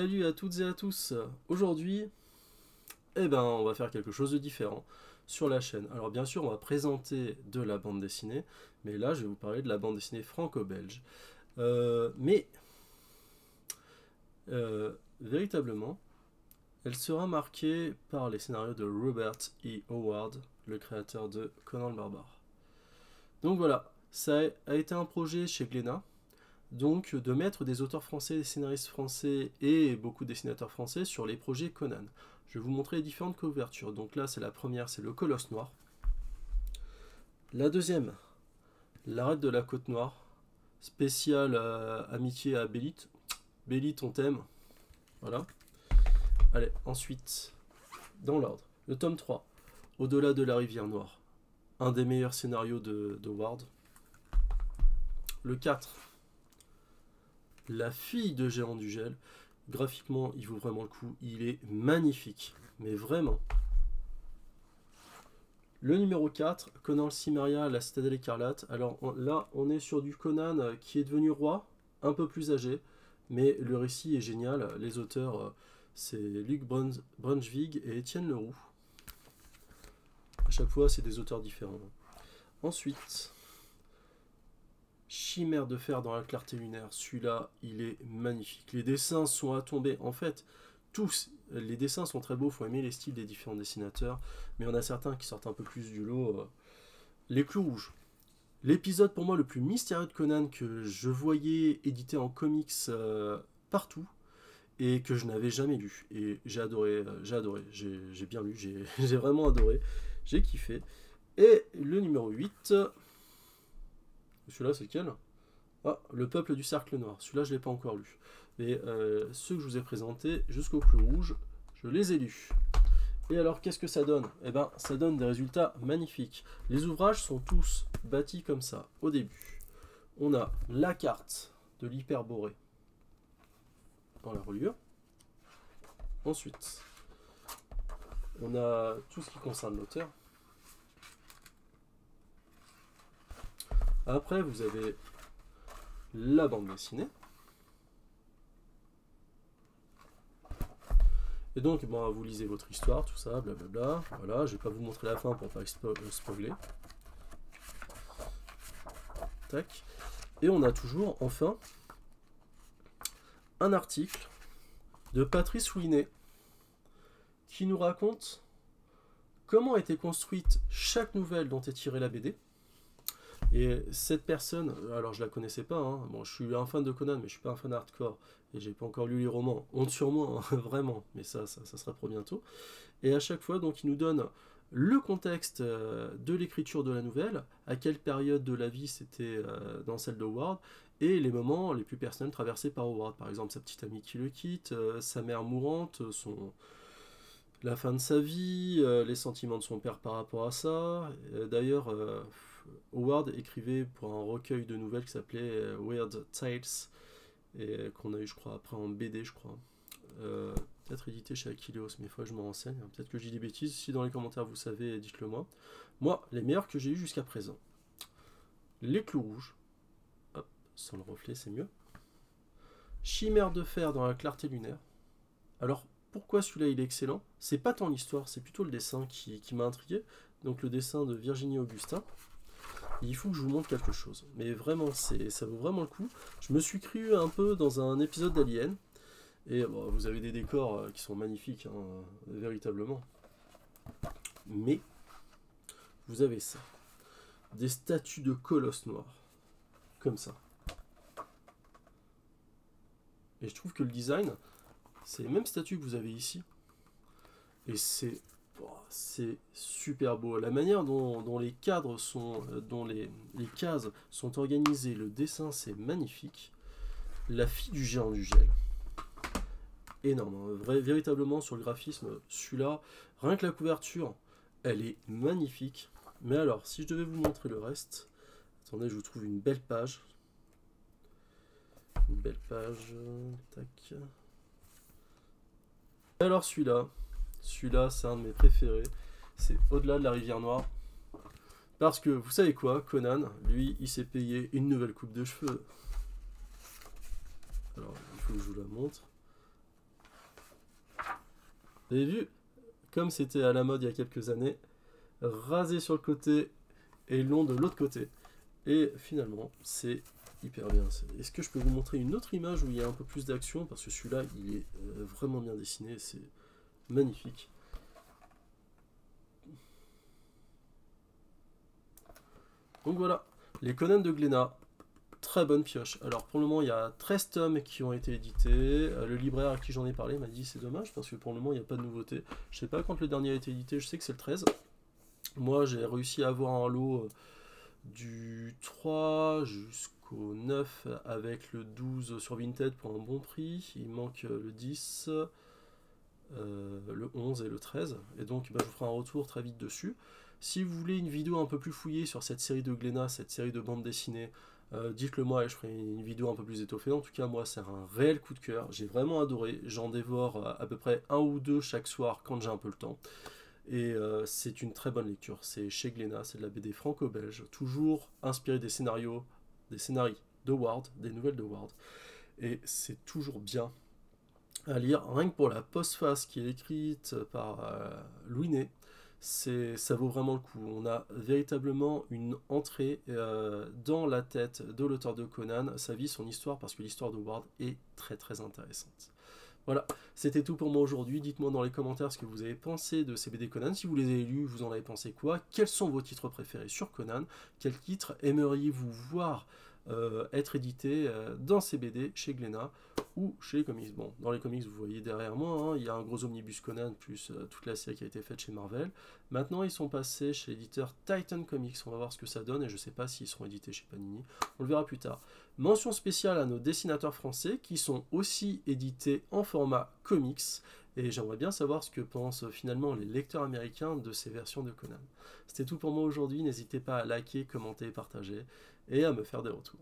Salut à toutes et à tous. Aujourd'hui, on va faire quelque chose de différent sur la chaîne. Alors bien sûr, on va présenter de la bande dessinée, mais là, je vais vous parler de la bande dessinée franco-belge. Véritablement, elle sera marquée par les scénarios de Robert E. Howard, le créateur de Conan le Barbare. Donc voilà, ça a été un projet chez Glénat, donc de mettre des auteurs français, des scénaristes français et beaucoup de dessinateurs français sur les projets Conan. Je vais vous montrer les différentes couvertures. Donc là, c'est la première, c'est le Colosse Noir. La deuxième, l'Arête de la Côte Noire, spéciale amitié à Bélite. Bélite, on t'aime. Voilà. Allez, ensuite, dans l'ordre, le tome 3, Au-delà de la rivière Noire. Un des meilleurs scénarios de Ward. Le 4, La fille de Géant du Gel. Graphiquement, il vaut vraiment le coup. Il est magnifique. Mais vraiment. Le numéro 4, Conan le Cimméria, la Citadelle écarlate. Alors là, on est sur du Conan qui est devenu roi, un peu plus âgé. Mais le récit est génial. Les auteurs, c'est Luc Brunswick et Étienne Leroux. À chaque fois, c'est des auteurs différents. Ensuite, Chimère de fer dans la clarté lunaire. Celui-là, il est magnifique. Les dessins sont à tomber. En fait, tous les dessins sont très beaux. Il faut aimer les styles des différents dessinateurs. Mais il y en a certains qui sortent un peu plus du lot. Les Clous Rouges. L'épisode pour moi le plus mystérieux de Conan que je voyais édité en comics partout et que je n'avais jamais lu. Et j'ai adoré, j'ai bien lu, j'ai vraiment adoré. J'ai kiffé. Et le numéro 8... Celui-là, c'est lequel? Ah, Le Peuple du Cercle Noir. Celui-là, je ne l'ai pas encore lu. Mais ceux que je vous ai présentés jusqu'au Clou Rouge, je les ai lus. Et alors, qu'est-ce que ça donne? Eh bien, ça donne des résultats magnifiques. Les ouvrages sont tous bâtis comme ça. Au début, on a la carte de l'Hyperborée dans la reliure. Ensuite, on a tout ce qui concerne l'auteur. Après, vous avez la bande dessinée. Et donc, bon, vous lisez votre histoire, tout ça, blablabla. Voilà, je vais pas vous montrer la fin pour pas spoiler. Tac. Et on a toujours, enfin, un article de Patrice Ouinet qui nous raconte comment a été construite chaque nouvelle dont est tirée la BD. Et cette personne, alors je la connaissais pas, hein. Bon, je suis un fan de Conan, mais je suis pas un fan hardcore, et j'ai pas encore lu les romans. Honte sur moi, hein, vraiment, mais ça sera pour bientôt. Et à chaque fois, donc, il nous donne le contexte de l'écriture de la nouvelle, à quelle période de la vie c'était dans celle de Howard, et les moments les plus personnels traversés par Howard. Par exemple, sa petite amie qui le quitte, sa mère mourante, la fin de sa vie, les sentiments de son père par rapport à ça. D'ailleurs, Howard écrivait pour un recueil de nouvelles qui s'appelait Weird Tales, et qu'on a eu, je crois, après en BD, je crois. Peut-être édité chez Aquileos, mais il faut que je me renseigne. Peut-être que je dis des bêtises. Si dans les commentaires vous savez, dites-le moi. Moi, les meilleurs que j'ai eu jusqu'à présent. Les Clous Rouges. Hop, sans le reflet, c'est mieux. Chimère de fer dans la clarté lunaire. Alors, pourquoi celui-là il est excellent? C'est pas tant l'histoire, c'est plutôt le dessin qui m'a intrigué. Donc le dessin de Virginie Augustin. Il faut que je vous montre quelque chose. Mais vraiment, ça vaut vraiment le coup. Je me suis cru un peu dans un épisode d'Alien. Et bon, vous avez des décors qui sont magnifiques, hein, véritablement. Mais, vous avez ça. Des statues de colosses noirs. Comme ça. Et je trouve que le design, c'est les mêmes statues que vous avez ici. Et c'est super beau. La manière dont les cadres sont, dont les cases sont organisées, le dessin, c'est magnifique. La fille du géant du gel. Énorme. Véritablement, sur le graphisme, celui-là, rien que la couverture, elle est magnifique. Mais alors, si je devais vous montrer le reste, attendez, je vous trouve une belle page. Une belle page. Tac. Alors celui-là, c'est un de mes préférés. C'est Au-delà de la rivière Noire. Parce que, vous savez quoi, Conan, lui, il s'est payé une nouvelle coupe de cheveux. Alors, il faut que je vous la montre. Vous avez vu, comme c'était à la mode il y a quelques années, rasé sur le côté et long de l'autre côté. Et finalement, c'est hyper bien. Est-ce que je peux vous montrer une autre image où il y a un peu plus d'action? Parce que celui-là, il est vraiment bien dessiné, c'est magnifique. Donc voilà, les Conan de Glénat, très bonne pioche. Alors pour le moment, il y a 13 tomes qui ont été édités. Le libraire à qui j'en ai parlé m'a dit c'est dommage parce que pour le moment, il n'y a pas de nouveauté. Je sais pas quand le dernier a été édité, je sais que c'est le 13. Moi, j'ai réussi à avoir un lot du 3 jusqu'au 9 avec le 12 sur Vinted pour un bon prix. Il manque le 10, le 11 et le 13. Et donc, bah, je vous ferai un retour très vite dessus. Si vous voulez une vidéo un peu plus fouillée sur cette série de Glénat, cette série de bandes dessinées, dites-le moi et je ferai une vidéo un peu plus étoffée. En tout cas, moi, c'est un réel coup de cœur. J'ai vraiment adoré. J'en dévore à peu près un ou deux chaque soir quand j'ai un peu le temps. Et c'est une très bonne lecture. C'est chez Glénat, c'est de la BD franco-belge, toujours inspiré des scénarios, des scénarii de Ward, des nouvelles de Ward. Et c'est toujours bien à lire, rien que pour la postface qui est écrite par Louis Ney. Ça vaut vraiment le coup. On a véritablement une entrée dans la tête de l'auteur de Conan, sa vie, son histoire, parce que l'histoire de Ward est très très intéressante. Voilà, c'était tout pour moi aujourd'hui. Dites-moi dans les commentaires ce que vous avez pensé de ces BD Conan. Si vous les avez lus, vous en avez pensé quoi? Quels sont vos titres préférés sur Conan? Quels titres aimeriez-vous voir être édités dans ces BD chez Glénat ou chez les comics? Bon, dans les comics, vous voyez derrière moi, hein, il y a un gros omnibus Conan plus toute la série qui a été faite chez Marvel. Maintenant, ils sont passés chez l'éditeur Titan Comics. On va voir ce que ça donne et je ne sais pas s'ils seront édités chez Panini. On le verra plus tard. Mention spéciale à nos dessinateurs français qui sont aussi édités en format comics. Et j'aimerais bien savoir ce que pensent finalement les lecteurs américains de ces versions de Conan. C'était tout pour moi aujourd'hui. N'hésitez pas à liker, commenter, partager et à me faire des retours.